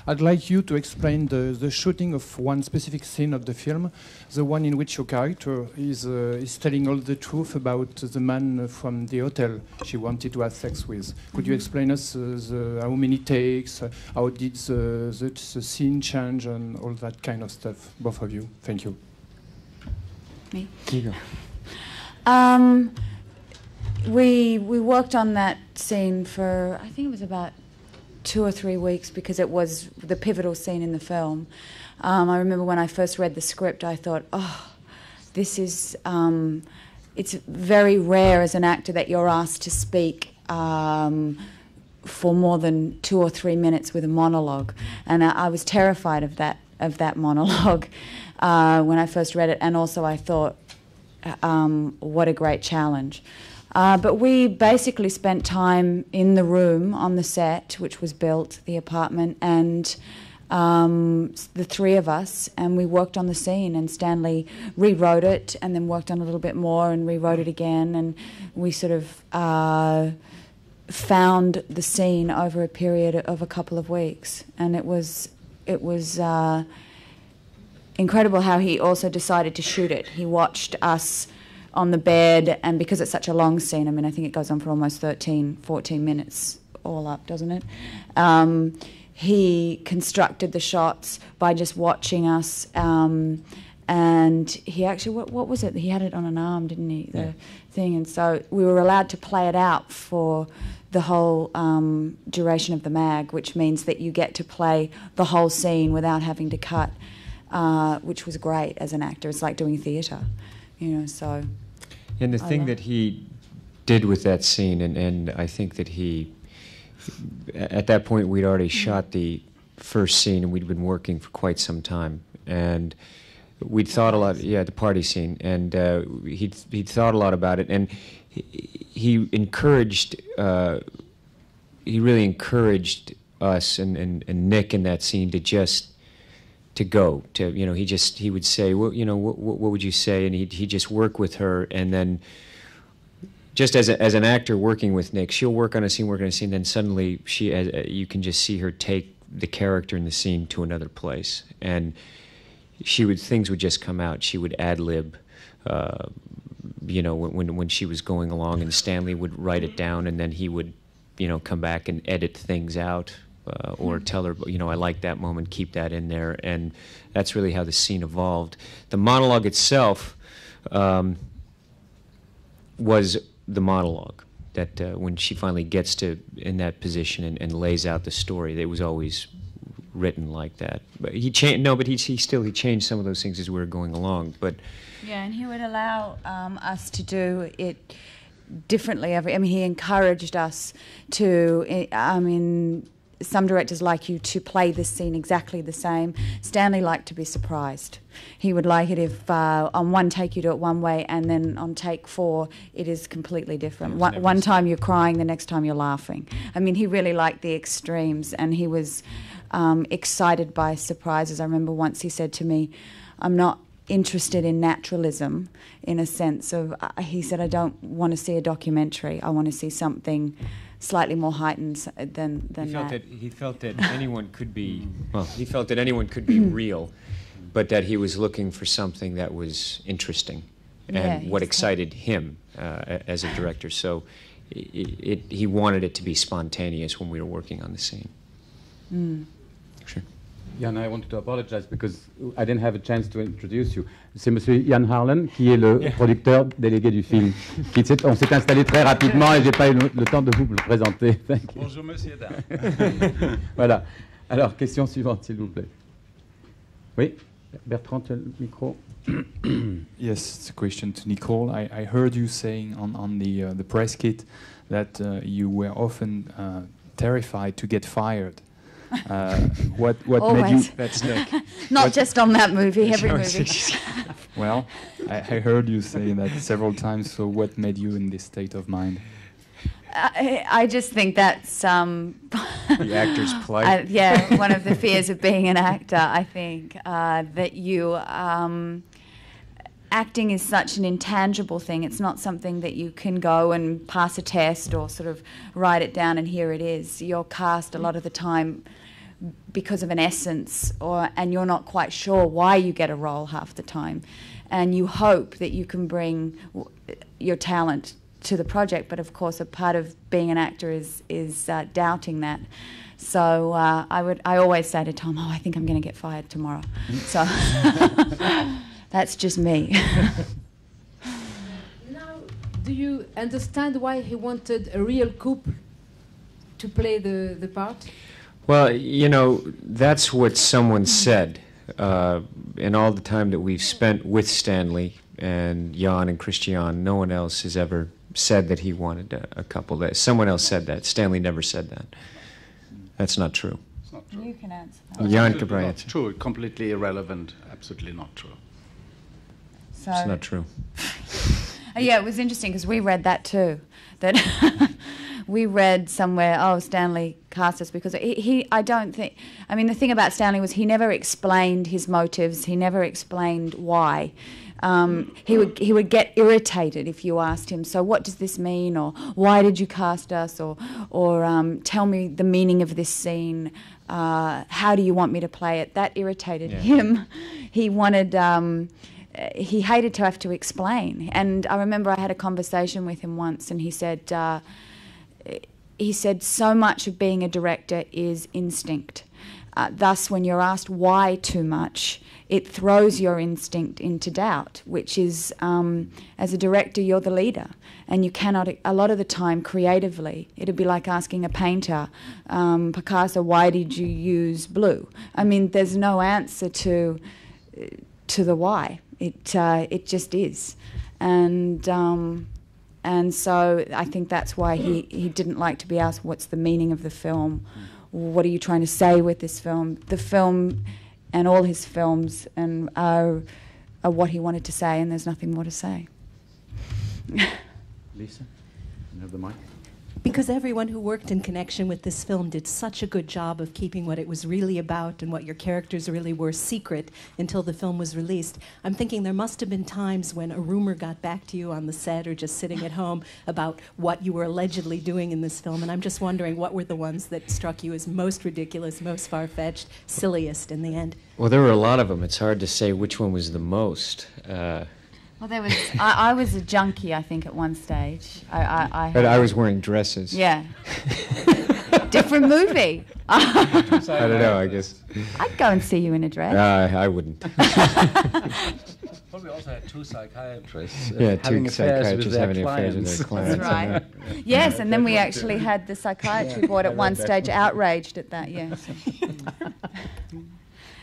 I'd like you to explain the shooting of one specific scene of the film, the one in which your character is telling all the truth about the man from the hotel she wanted to have sex with. Could you explain us how many takes, how did the scene change, and all that kind of stuff, both of you? Thank you. Me? Here you go. We worked on that scene for, I think it was about 2 or 3 weeks, because it was the pivotal scene in the film. I remember when I first read the script, I thought, oh, this is, it's very rare as an actor that you're asked to speak for more than 2 or 3 minutes with a monologue. And I was terrified of that monologue when I first read it, and also I thought, what a great challenge. But we basically spent time in the room on the set, which was built, the apartment, and the three of us, and we worked on the scene, and Stanley rewrote it and then worked on it a little bit more and rewrote it again, and we sort of found the scene over a period of a couple of weeks. And it was incredible how he also decided to shoot it. He watched us on the bed, and because it's such a long scene, I mean, I think it goes on for almost 13, 14 minutes all up, doesn't it? He constructed the shots by just watching us, and he actually, what was it? He had it on an arm, didn't he, the thing? And so we were allowed to play it out for the whole duration of the mag, which means that you get to play the whole scene without having to cut, which was great as an actor. It's like doing theatre, you know, so... And the thing that he did with that scene, and I think that he, at that point we'd already shot the first scene, and we'd been working for quite some time, and we'd thought a lot, the party scene, and he'd thought a lot about it, and he encouraged, he really encouraged us and Nick in that scene to go, you know, he would say, well, you know, what would you say? And he'd just work with her, and then just as an actor working with Nick, she'll work on a scene, then suddenly you can just see her take the character in the scene to another place, and things would just come out. She would ad-lib, you know, when she was going along, and Stanley would write it down, and then he would, you know, come back and edit things out. Or tell her, you know, I like that moment, keep that in there, and that's really how the scene evolved. The monologue itself was the monologue that when she finally gets in that position and lays out the story, it was always written like that. But he changed. No, but he changed some of those things as we were going along. But yeah, and he would allow us to do it differently. He encouraged us to. Some directors like you to play this scene exactly the same. Stanley liked to be surprised. He would like it if on one take you do it one way, and then on take 4 it is completely different. One time you're crying, the next time you're laughing. I mean, he really liked the extremes, and he was excited by surprises. I remember once he said to me, I'm not interested in naturalism, in a sense of, he said, I don't want to see a documentary. I want to see something slightly more heightened than that. He felt that anyone could be, he felt that anyone could be real, but that he was looking for something that was interesting and what excited him as a director. So he wanted it to be spontaneous when we were working on the scene. Sure. Yann, I wanted to apologize because I didn't have a chance to introduce you. C'est Monsieur Yann Harlan, qui est le producteur délégué du film. On s'est installé très rapidement et j'ai pas eu le temps de vous le présenter. Bonjour, Monsieur Dan. Voilà. Alors, question suivante, s'il vous plaît. Oui, Bertrand, tu as le micro. Yes, it's a question to Nicole. I heard you saying on the press kit that you were often terrified to get fired. What made you? That's Nick. Not just on that movie, every movie. Well, I heard you say that several times. So, what made you in this state of mind? I just think that's the actor's plight. One of the fears of being an actor. I think that you. Acting is such an intangible thing. It's not something that you can go and pass a test or sort of write it down and here it is. You're cast a lot of the time because of an essence, and you're not quite sure why you get a role half the time, and you hope that you can bring your talent to the project. But of course, a part of being an actor is doubting that. So I always say to Tom, "Oh, I think I'm going to get fired tomorrow." So that's just me. Now, do you understand why he wanted a real couple to play the part? Well, you know, that's what someone said. In all the time that we've spent with Stanley and Jan and Christian, no one else has ever said that he wanted a couple. Someone else said that. Stanley never said that. That's not true. It's not true. You can answer that. Jan could probably Not answer. true. Completely irrelevant. Absolutely not true. So, It's not true. yeah, it was interesting because we read that too. That we read somewhere, oh, Stanley cast us because I don't think, I mean, the thing about Stanley was he never explained his motives. He never explained why. He would get irritated if you asked him, so what does this mean, or why did you cast us, or tell me the meaning of this scene, how do you want me to play it? That irritated him. He wanted, he hated to have to explain. And I remember I had a conversation with him once, and he said so much of being a director is instinct. Thus, when you're asked why too much, it throws your instinct into doubt, which is, as a director, you're the leader. And you cannot, a lot of the time, creatively, it'd be like asking a painter, Picasso, why did you use blue? I mean, there's no answer to the why. It just is. And so I think that's why he didn't like to be asked, what's the meaning of the film? What are you trying to say with this film? The film and all his films are what he wanted to say, and there's nothing more to say. Lisa, you have the mic. Because everyone who worked in connection with this film did such a good job of keeping what it was really about and what your characters really were secret until the film was released. I'm thinking there must have been times when a rumor got back to you on the set or just sitting at home about what you were allegedly doing in this film, and I'm just wondering what were the ones that struck you as most ridiculous, most far-fetched, silliest in the end? Well, there were a lot of them. It's hard to say which one was the most. Well, there was. I was a junkie, I think, at one stage. But I was wearing dresses. Yeah. Different movie. I don't know, I guess. I'd go and see you in a dress. I wouldn't. Probably also had two psychiatrists Yeah, having two affairs with psychiatrists their having affairs with clients. their clients. That's right. Yes, and then we actually had the psychiatry board at one stage outraged at that, yes.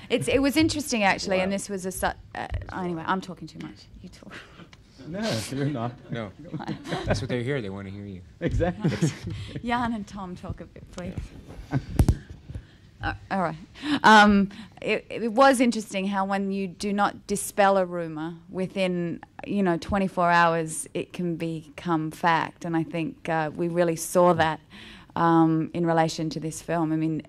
It was interesting, actually, and this was anyway, I'm talking too much. You talk. No, you're not. No. That's what they hear. They want to hear you. Exactly. Jan and Tom, talk a bit, please. All right. It was interesting how when you do not dispel a rumor within, 24 hours, it can become fact. And I think we really saw that in relation to this film. I mean,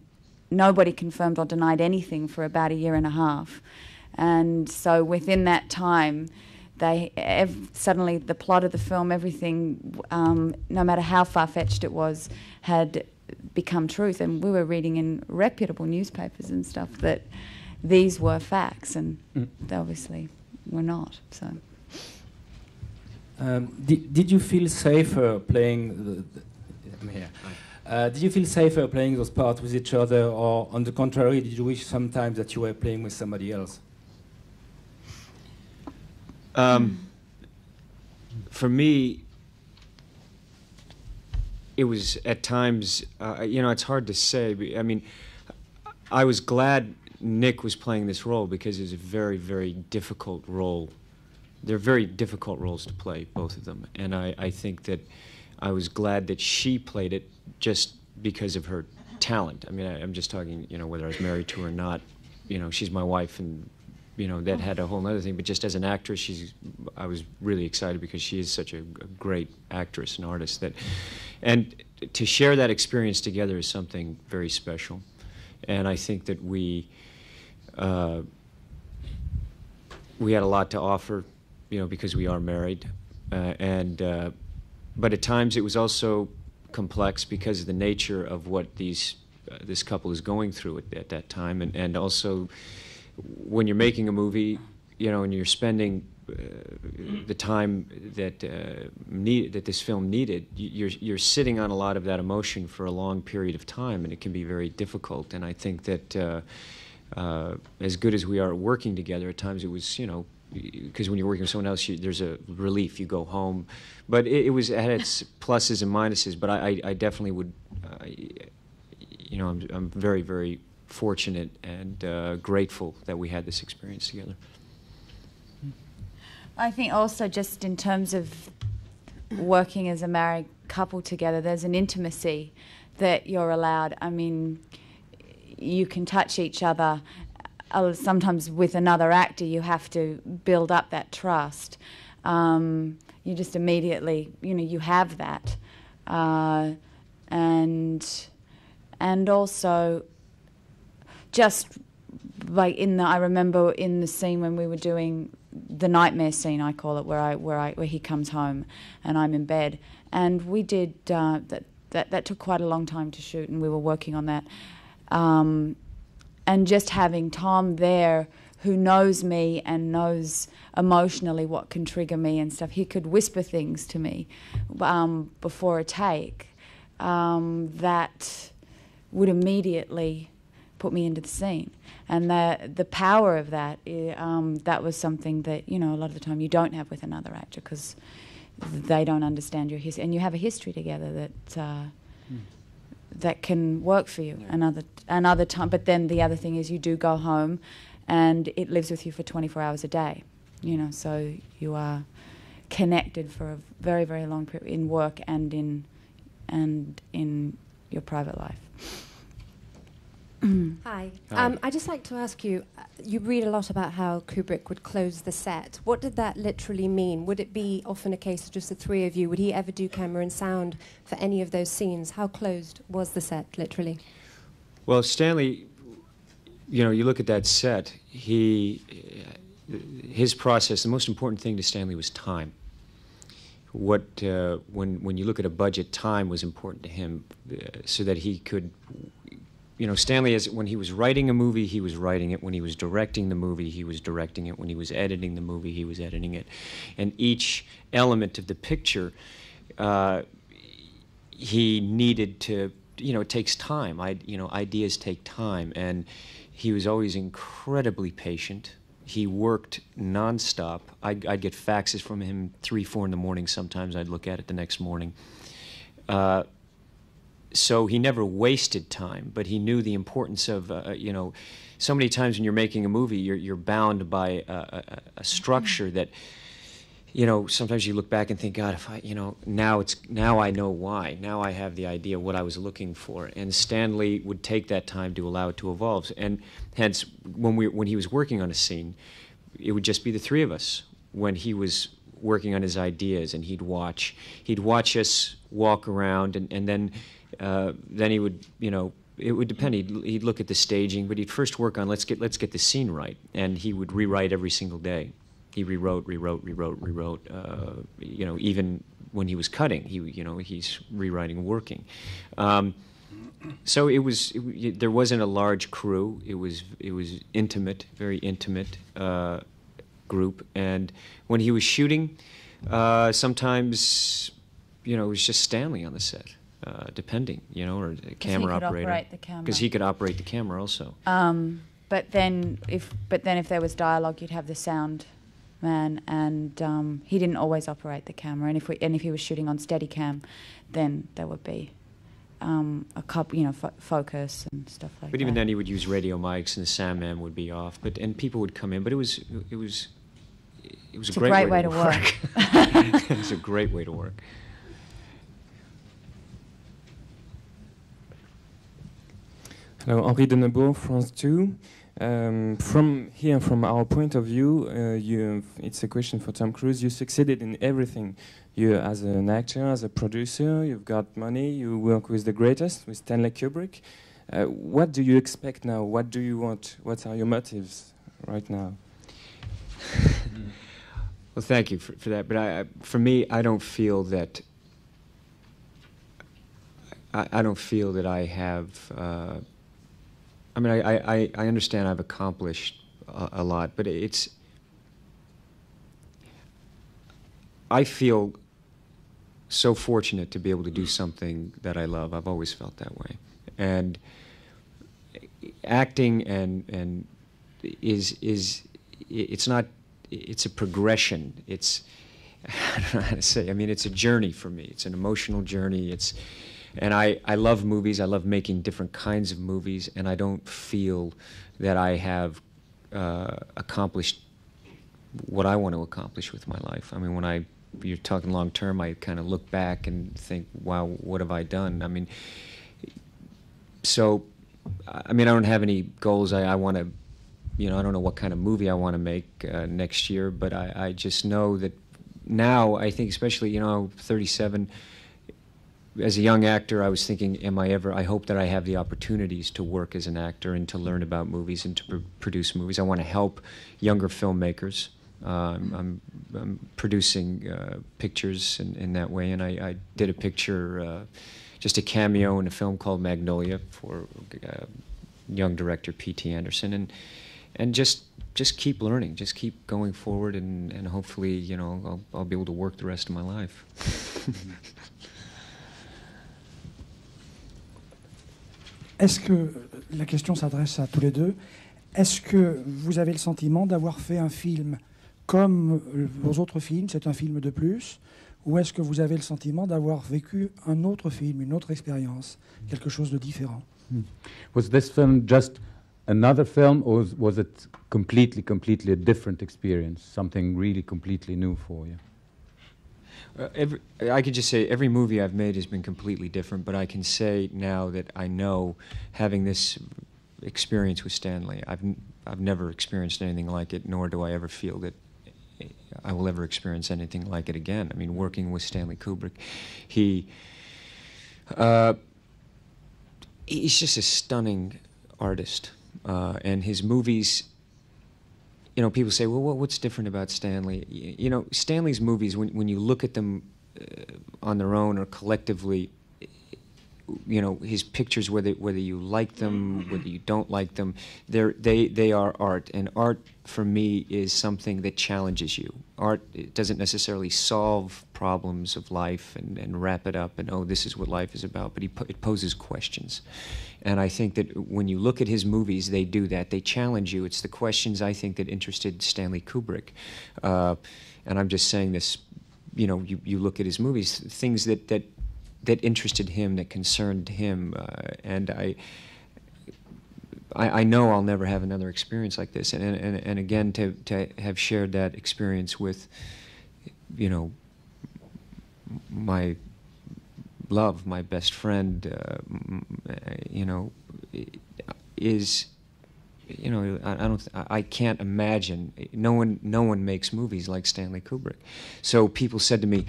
nobody confirmed or denied anything for about a year and a half. And so within that time, suddenly the plot of the film, everything, no matter how far-fetched it was, had become truth. And we were reading in reputable newspapers and stuff that these were facts, and they obviously were not. So, did you feel safer playing did you feel safer playing those parts with each other, or on the contrary, did you wish sometimes that you were playing with somebody else? For me, it was at times, it's hard to say. But, I mean, I was glad Nick was playing this role because it's a very, very difficult role. They're very difficult roles to play, both of them. And I think that I was glad that she played it just because of her talent. I mean, I'm just talking, whether I was married to her or not. She's my wife, and that had a whole other thing. But just as an actress, I was really excited because she is such a great actress and artist. And to share that experience together is something very special. And I think that we had a lot to offer, because we are married. But at times it was also complex because of the nature of what these this couple is going through at that time, and also when you're making a movie, you know, and you're spending the time that that this film needed, you're sitting on a lot of that emotion for a long period of time, and it can be very difficult. And I think that as good as we are working together, at times it was, you know, because when you're working with someone else, there's a relief. You go home, but it had its pluses and minuses. But I definitely would, you know, I'm very, very fortunate and grateful that we had this experience together. I think also just in terms of working as a married couple together, there's an intimacy that you're allowed. I mean, you can touch each other. Sometimes with another actor, you have to build up that trust. You just immediately, you know, you have that. And also just like I remember in the scene when we were doing the nightmare scene, I call it, where he comes home and I'm in bed, and we did that took quite a long time to shoot, and we were working on that, and just having Tom there, who knows me and knows emotionally what can trigger me and stuff. He could whisper things to me before a take that would immediately put me into the scene. And the power of that, that was something that, you know, a lot of the time you don't have with another actor, because they don't understand your history. And you have a history together that can work for you another time. But then the other thing is you do go home and it lives with you for 24 hours a day, you know, so you are connected for a very, very long period in work and in your private life. Hi. I'd just like to ask you, you read a lot about how Kubrick would close the set. What did that literally mean? Would it be often a case of just the three of you? Would he ever do camera and sound for any of those scenes? How closed was the set, literally? Well, Stanley, you know, you look at that set, his process, the most important thing to Stanley was time. When you look at a budget, time was important to him, so that he could, you know, Stanley, when he was writing a movie, he was writing it. When he was directing the movie, he was directing it. When he was editing the movie, he was editing it. And each element of the picture, he needed to, you know, it takes time. You know, ideas take time. And he was always incredibly patient. He worked nonstop. I'd get faxes from him 3, 4 in the morning sometimes. I'd look at it the next morning. So he never wasted time, but he knew the importance of, you know, so many times when you're making a movie, you're bound by a structure that, you know, sometimes you look back and think, God, if I, you know, now I know why. Now I have the idea what I was looking for. And Stanley would take that time to allow it to evolve. And hence, when he was working on a scene, it would just be the three of us. When he was working on his ideas, and he'd watch us walk around, and then he would, you know, it would depend. He'd look at the staging, but he'd first work on let's get the scene right, and he would rewrite every single day. He rewrote. You know, even when he was cutting, he's rewriting, working. So there wasn't a large crew. It was intimate, very intimate group. And when he was shooting, sometimes, you know, it was just Stanley on the set. Depending, you know, or a camera operator. Because he could operate the camera also. But then if there was dialogue, you'd have the sound man, and he didn't always operate the camera. And if he was shooting on Steadicam, then there would be a couple, you know, focus and stuff like that. But even then, he would use radio mics, and the sound man would be off. And people would come in. But it was a great way to work. It was a great way to work. Hello, Henri de Nebeau, France 2. From our point of view, it's a question for Tom Cruise. You succeeded in everything. You, as an actor, as a producer, you've got money, you work with the greatest, with Stanley Kubrick. What do you expect now? What do you want? What are your motives right now? Well, thank you for that. But for me, I don't feel that I don't feel that I have. I mean, I understand I've accomplished a lot, but I feel so fortunate to be able to do something that I love. I've always felt that way, and acting and it's not. It's a progression. It's I don't know how to say. I mean, it's a journey for me. It's an emotional journey. And I love movies. I love making different kinds of movies, and I don't feel that I have accomplished what I want to accomplish with my life. I mean, you're talking long term, I kind of look back and think, wow, what have I done? I mean, I don't have any goals. I want to, I don't know what kind of movie I want to make next year, but I just know that now, I think especially, 37, as a young actor, I was thinking, I hope that I have the opportunities to work as an actor and to learn about movies and to produce movies. I want to help younger filmmakers. I'm producing pictures in that way, and I did a picture, just a cameo in a film called Magnolia for young director P.T. Anderson, and just keep learning, just keep going forward, and hopefully, I'll be able to work the rest of my life. Est-ce que, la question s'adresse à tous les deux, est-ce que vous avez le sentiment d'avoir fait un film comme vos autres films, c'est un film de plus, ou est-ce que vous avez le sentiment d'avoir vécu un autre film, une autre expérience, quelque chose de différent? Was this film just another film, or was it completely a different experience, something really completely new for you? I could just say every movie I've made has been completely different, but I can say now that I know, having this experience with Stanley, I've never experienced anything like it, nor do I ever feel that I will ever experience anything like it again. I mean, working with Stanley Kubrick, he's just a stunning artist, and his movies, people say, well, what's different about Stanley? Stanley's movies, when you look at them on their own or collectively, his pictures, whether you like them, whether you don't like them, they are art. And art, for me, is something that challenges you. Art, it doesn't necessarily solve problems of life and wrap it up and, oh, this is what life is about, but it poses questions. And I think that when you look at his movies, they do that. They challenge you. It's the questions, I think, that interested Stanley Kubrick. And I'm just saying this, you look at his movies, things that interested him, that concerned him, and I know I'll never have another experience like this. And again, to have shared that experience with, my love, my best friend, is, I can't imagine. No one makes movies like Stanley Kubrick. So people said to me,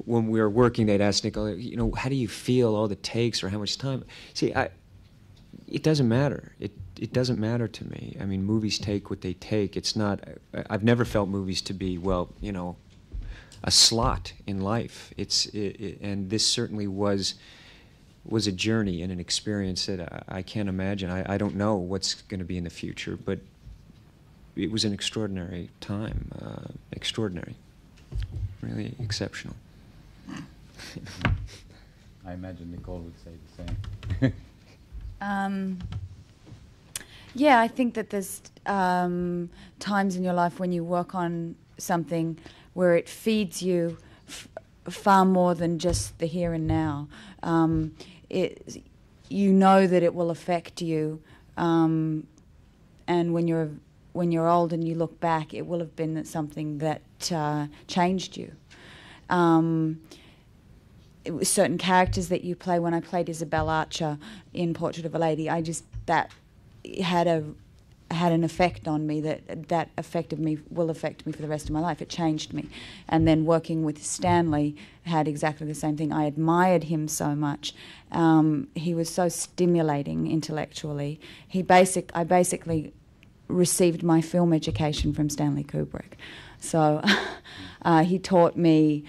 when we were working, they'd ask Nicole, how do you feel, all the takes, or how much time? See, it doesn't matter. It doesn't matter to me. I mean, movies take what they take. It's not. I've never felt movies to be, a slot in life. And this certainly was a journey and an experience that I can't imagine. I don't know what's going to be in the future, but it was an extraordinary time. Extraordinary. Really exceptional. I imagine Nicole would say the same. Yeah, I think that there's times in your life when you work on something where it feeds you far more than just the here and now. You know that it will affect you, and when you're old and you look back, it will have been something that changed you. It was certain characters that you play. When I played Isabel Archer in Portrait of a Lady, that had an effect on me that affected me, will affect me for the rest of my life. It changed me. And then working with Stanley had exactly the same thing. I admired him so much. He was so stimulating intellectually. I basically received my film education from Stanley Kubrick. So he taught me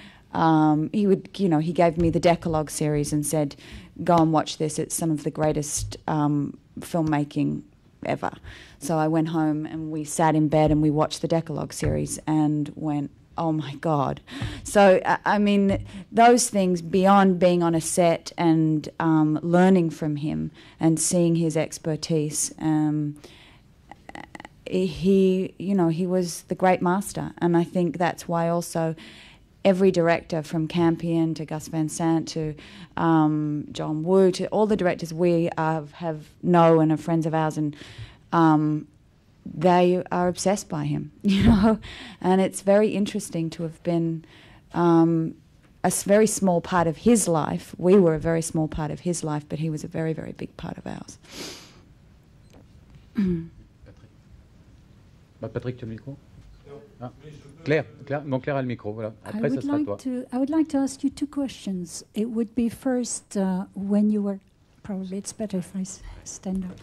he would, you know, he gave me the Decalogue series and said, go and watch this. It's some of the greatest filmmaking ever. So I went home and we sat in bed and we watched the Decalogue series and went, oh my God. So, I mean, those things beyond being on a set and learning from him and seeing his expertise, he, you know, he was the great master. And I think that's why also every director from Campion to Gus Van Sant to John Woo to all the directors we have know and are friends of ours, and they are obsessed by him, you know. And it's very interesting to have been a very small part of his life. We were a very small part of his life, but he was a very, very big part of ours. Patrick, tu as le micro? Ah. Claire, non, Claire a le micro, voilà. Après, ça sera toi. I would like to ask you two questions. It would be first, when you were, probably it's better if I stand up.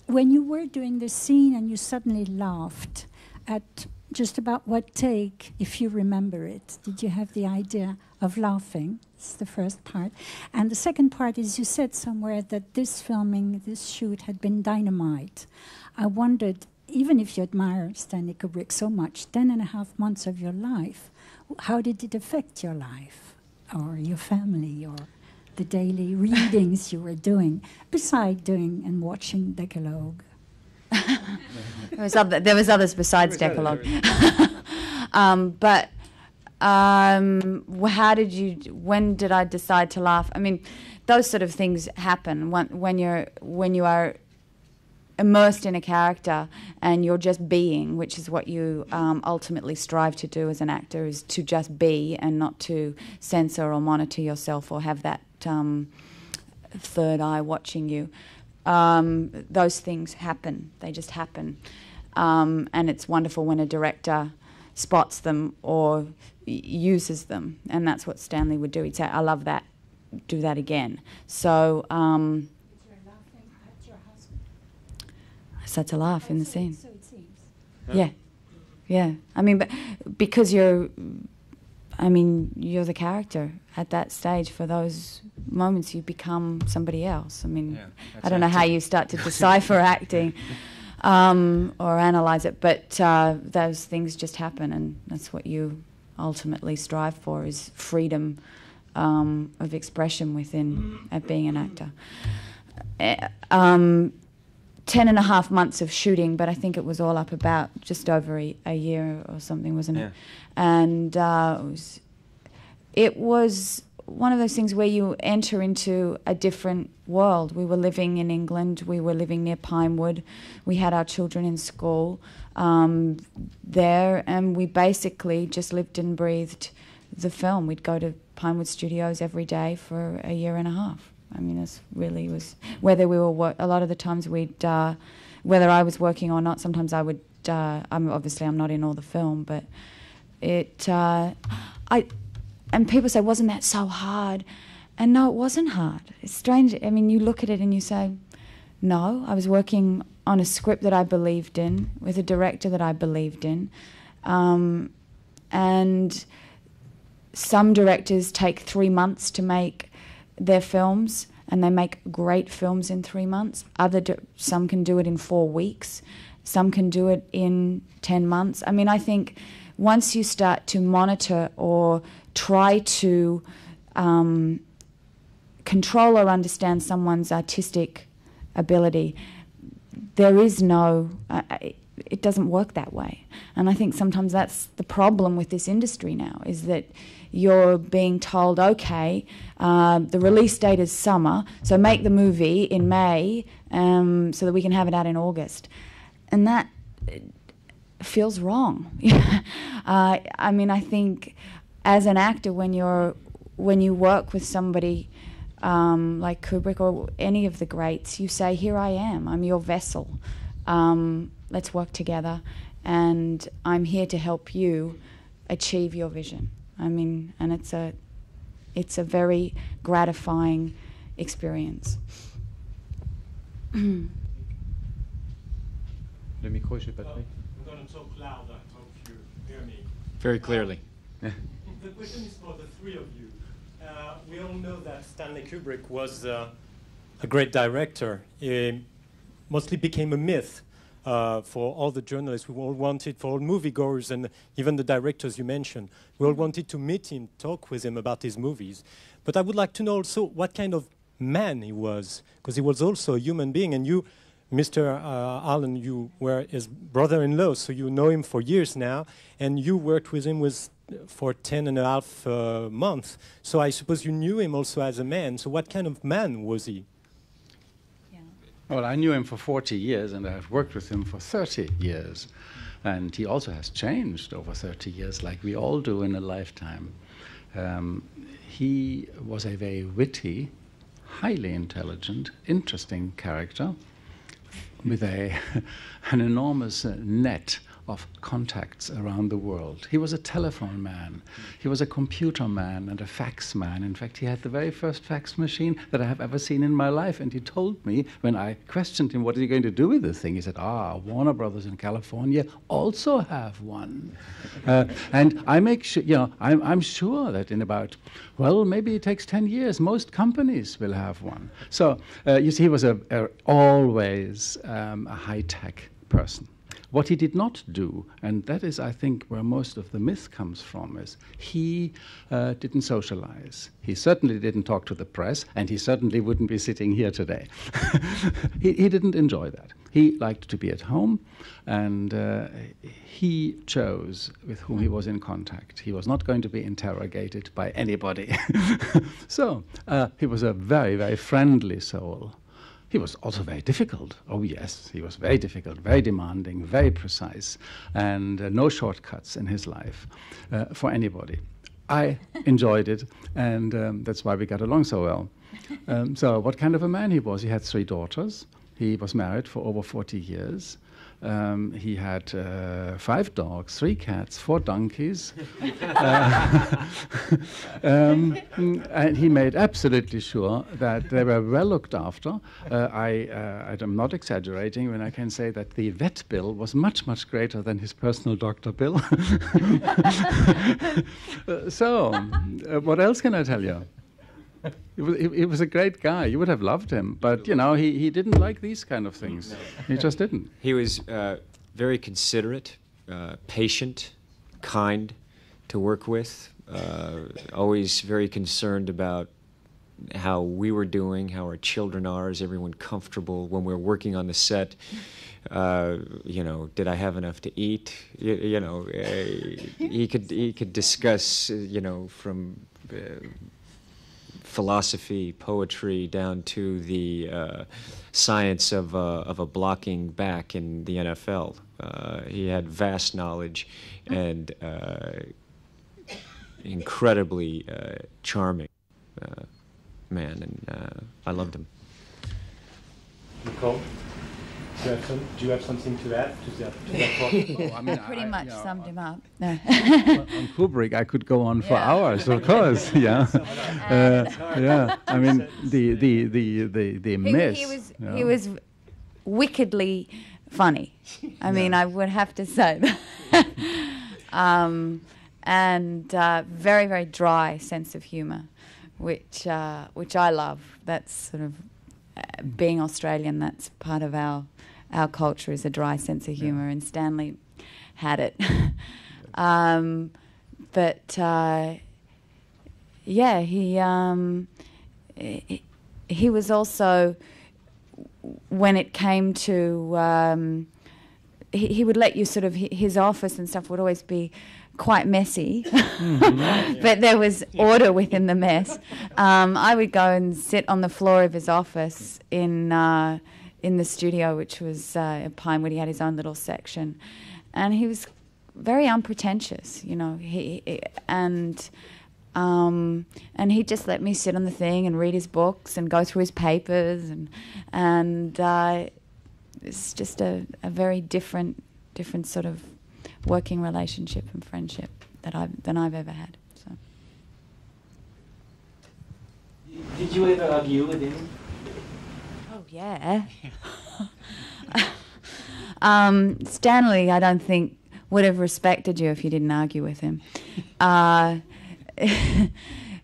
When you were doing the scene and you suddenly laughed, at just about what take, if you remember it, did you have the idea of laughing? It's the first part. And the second part is you said somewhere that this filming, this shoot had been dynamite. I wondered, even if you admire Stanley Kubrick so much, 10.5 months of your life, how did it affect your life or your family or the daily readings you were doing, besides doing and watching Decalogue? There was others besides Decalogue. But how did you? When did I decide to laugh? I mean, those sort of things happen when you are immersed in a character and you're just being, which is what you ultimately strive to do as an actor, is to just be and not to censor or monitor yourself or have that third eye watching you. Those things happen. They just happen. And it's wonderful when a director spots them or uses them. And that's what Stanley would do. He'd say, I love that. Do that again. So I started to laugh in the scene. So it seems. Yeah. Yeah. I mean, but because you're the character at that stage. For those moments, you become somebody else. I mean, I don't know how you start to decipher acting or analyze it, but those things just happen, and that's what you ultimately strive for, is freedom of expression within being an actor. 10.5 months of shooting, but I think it was all up about just over a year or something, wasn't it? And it was one of those things where you enter into a different world. We were living in England. We were living near Pinewood. We had our children in school there, and we basically just lived and breathed the film. We'd go to Pinewood Studios every day for a year and a half. I mean, this really was, whether we were, a lot of the times we'd, whether I was working or not, sometimes I would, I'm not in all the film, but and people say, wasn't that so hard? And no, it wasn't hard. It's strange. I mean, you look at it and you say, no, I was working on a script that I believed in, with a director that I believed in. And some directors take 3 months to make their films, and they make great films in 3 months. Some can do it in 4 weeks. Some can do it in 10 months. I mean, I think once you start to monitor or try to control or understand someone's artistic ability, there is no, it doesn't work that way. And I think sometimes that's the problem with this industry now, is that you're being told, okay, the release date is summer, so make the movie in May so that we can have it out in August. And that feels wrong. I mean, I think as an actor, when you work with somebody like Kubrick or any of the greats, you say, here I am, I'm your vessel. Let's work together, and I'm here to help you achieve your vision. I mean, and it's a very gratifying experience. Le micro, je sais pas. I'm going to talk louder. I hope you hear me. Very clearly. The question is for the three of you. We all know that Stanley Kubrick was a great director. He mostly became a myth for all the journalists. We all wanted, for all moviegoers and even the directors you mentioned, we all wanted to meet him, talk with him about his movies. But I would like to know also what kind of man he was, because he was also a human being. And you, Mr. Allen, you were his brother-in-law, so you know him for years now, and you worked with him for 10.5 months. So I suppose you knew him also as a man. So what kind of man was he? Well, I knew him for 40 years, and I've worked with him for 30 years. And he also has changed over 30 years, like we all do in a lifetime. He was a very witty, highly intelligent, interesting character with an enormous net of contacts around the world. He was a telephone man. He was a computer man and a fax man. In fact, he had the very first fax machine that I have ever seen in my life. And he told me, when I questioned him, what are you going to do with this thing? He said, Warner Brothers in California also have one. And I make sure, I'm sure that in about, well, maybe it takes 10 years, most companies will have one. So, you see, he was always a high-tech person. What he did not do, and that is, I think, where most of the myth comes from, is he didn't socialize. He certainly didn't talk to the press, and he certainly wouldn't be sitting here today. He didn't enjoy that. He liked to be at home, and he chose with whom he was in contact. He was not going to be interrogated by anybody. So he was a very, very friendly soul. He was also very difficult. Oh, yes, he was very difficult, very demanding, very precise, and no shortcuts in his life for anybody. I enjoyed it, and that's why we got along so well. So what kind of a man he was? He had 3 daughters. He was married for over 40 years. He had 5 dogs, 3 cats, 4 donkeys. And he made absolutely sure that they were well looked after. I'm not exaggerating when I can say that the vet bill was much, much greater than his personal doctor bill. So, what else can I tell you? He was a great guy. You would have loved him. But, he didn't like these kind of things. No. He just didn't. He was very considerate, patient, kind to work with, always very concerned about how we were doing, how our children are, is everyone comfortable when we're working on the set. Did I have enough to eat? He could discuss, from philosophy, poetry, down to the science of a blocking back in the NFL. He had vast knowledge and incredibly charming man, and I loved him. Nicole, do you have something to add to that talk? Pretty much summed him up. No. On Kubrick, I could go on for hours, of course. Yeah, yeah. I mean, the mess. He was wickedly funny. I mean, I would have to say that. And very, very dry sense of humour, which I love. That's sort of being Australian. That's part of our culture, is a dry sense of humour, and Stanley had it. He was also, when it came to, he would let you sort of, his office and stuff would always be quite messy, but there was order within the mess. I would go and sit on the floor of his office in the studio, which was at Pinewood. He had his own little section, and he was very unpretentious, and he'd just let me sit on the thing and read his books and go through his papers, and it's just a very different sort of working relationship and friendship than I've ever had. So. Did you ever argue with him? Oh yeah. Stanley, I don't think would have respected you if you didn't argue with him.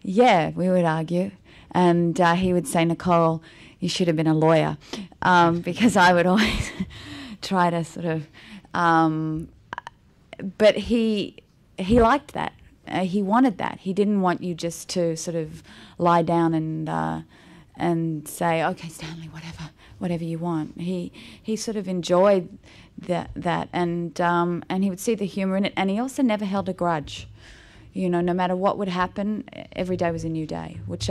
yeah, we would argue. And he would say, Nicole, you should have been a lawyer, because I would always try to sort of... but he liked that. He wanted that. He didn't want you just to sort of lie down and say, okay, Stanley, whatever you want. He sort of enjoyed that, and he would see the humour in it, and he also never held a grudge. You know, no matter what would happen, every day was a new day, which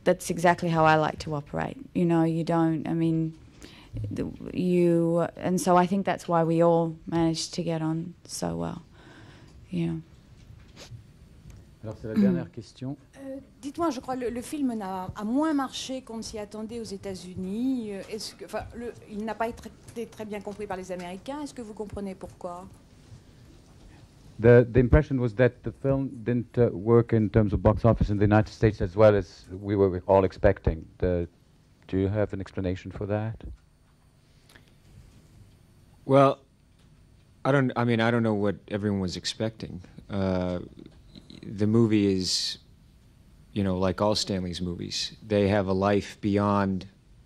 that's exactly how I like to operate. You know, you don't, I mean, and so I think that's why we all managed to get on so well. Yeah. Alors c'est la dernière question. Dites-moi, je crois que le film a moins marché qu'on ne s'y attendait aux États-Unis. Il n'a pas été très bien compris par les Américains. Est-ce que vous comprenez pourquoi? The impression was that the film didn't work in terms of box office in the United States as well as we were all expecting. Do you have an explanation for that? Well, I don't know what everyone was expecting. The movie is, you know, like all Stanley's movies. They have a life beyond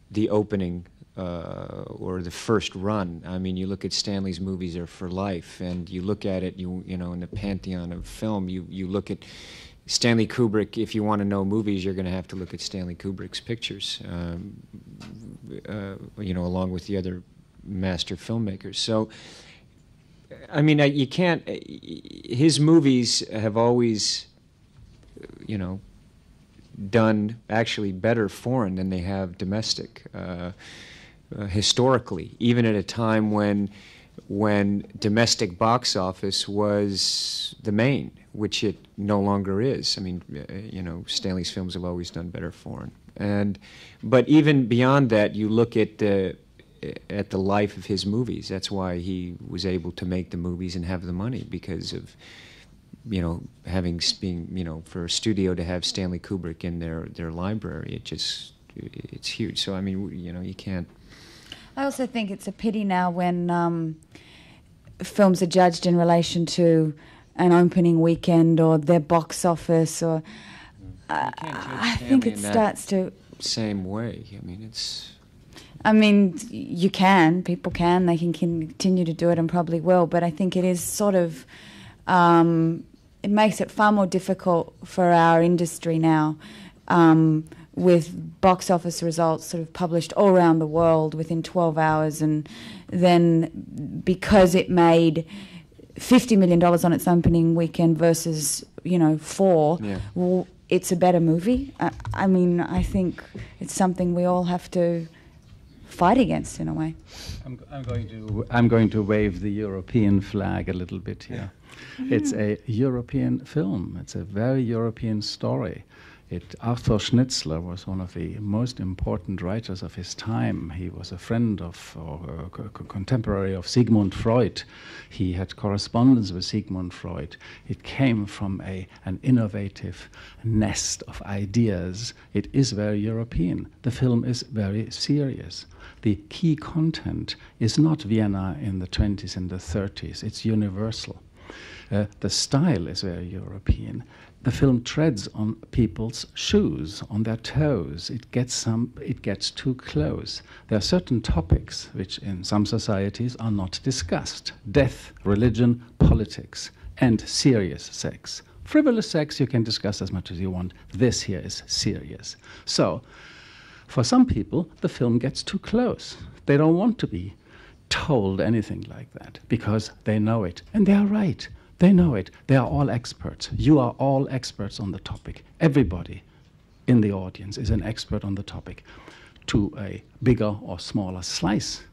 the opening or the first run. I mean, you look at Stanley's movies are for life, and you look at it, you know, in the pantheon of film, you look at Stanley Kubrick. If you want to know movies, you're going to have to look at Stanley Kubrick's pictures, you know, along with the other master filmmakers. So, I mean, you can't... His movies have always, you know, done actually better foreign than they have domestic, historically, even at a time when domestic box office was the main, which it no longer is. I mean, you know, Stanley's films have always done better foreign. But even beyond that, you look at the life of his movies. That's why he was able to make the movies and have the money, because of, you know, being, you know, for a studio to have Stanley Kubrick in their library, it's huge. So I mean, you know, you can't. I also think it's a pity now when films are judged in relation to an opening weekend or their box office, or I think it starts to same way. I mean, it's. I mean, you can, people can, they can continue to do it and probably will, but I think it is sort of, it makes it far more difficult for our industry now, with box office results sort of published all around the world within 12 hours, and then because it made $50 million on its opening weekend versus, you know, $4 million, well, it's a better movie. I mean, I think it's something we all have to fight against in a way. I'm going to wave the European flag a little bit here. Yeah. It's a European film. It's a very European story. Arthur Schnitzler was one of the most important writers of his time. He was a friend of, or a contemporary of Sigmund Freud. He had correspondence with Sigmund Freud. It came from an innovative nest of ideas. It is very European. The film is very serious. The key content is not Vienna in the 20s and the 30s. It's universal. The style is very European. The film treads on people's shoes, on their toes. It gets too close. There are certain topics which in some societies are not discussed. Death, religion, politics, and serious sex. Frivolous sex you can discuss as much as you want. This here is serious. So, for some people, the film gets too close. They don't want to be told anything like that because they know it. And they are right. They know it. They are all experts. You are all experts on the topic. Everybody in the audience is an expert on the topic to a bigger or smaller slice.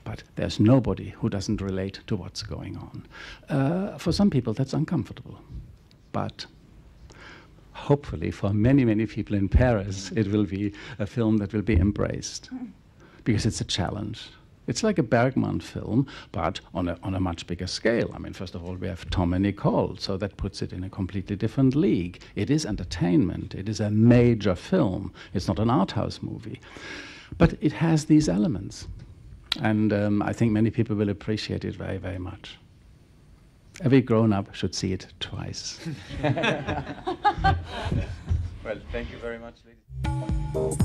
But there's nobody who doesn't relate to what's going on. For some people, that's uncomfortable. But hopefully for many, many people in Paris, it will be a film that will be embraced because it's a challenge. It's like a Bergman film, but on a much bigger scale. I mean, first of all, we have Tom and Nicole, so that puts it in a completely different league. It is entertainment. It is a major film. It's not an art house movie. But it has these elements. And I think many people will appreciate it very, very much. Every grown-up should see it twice. Well, thank you very much, ladies.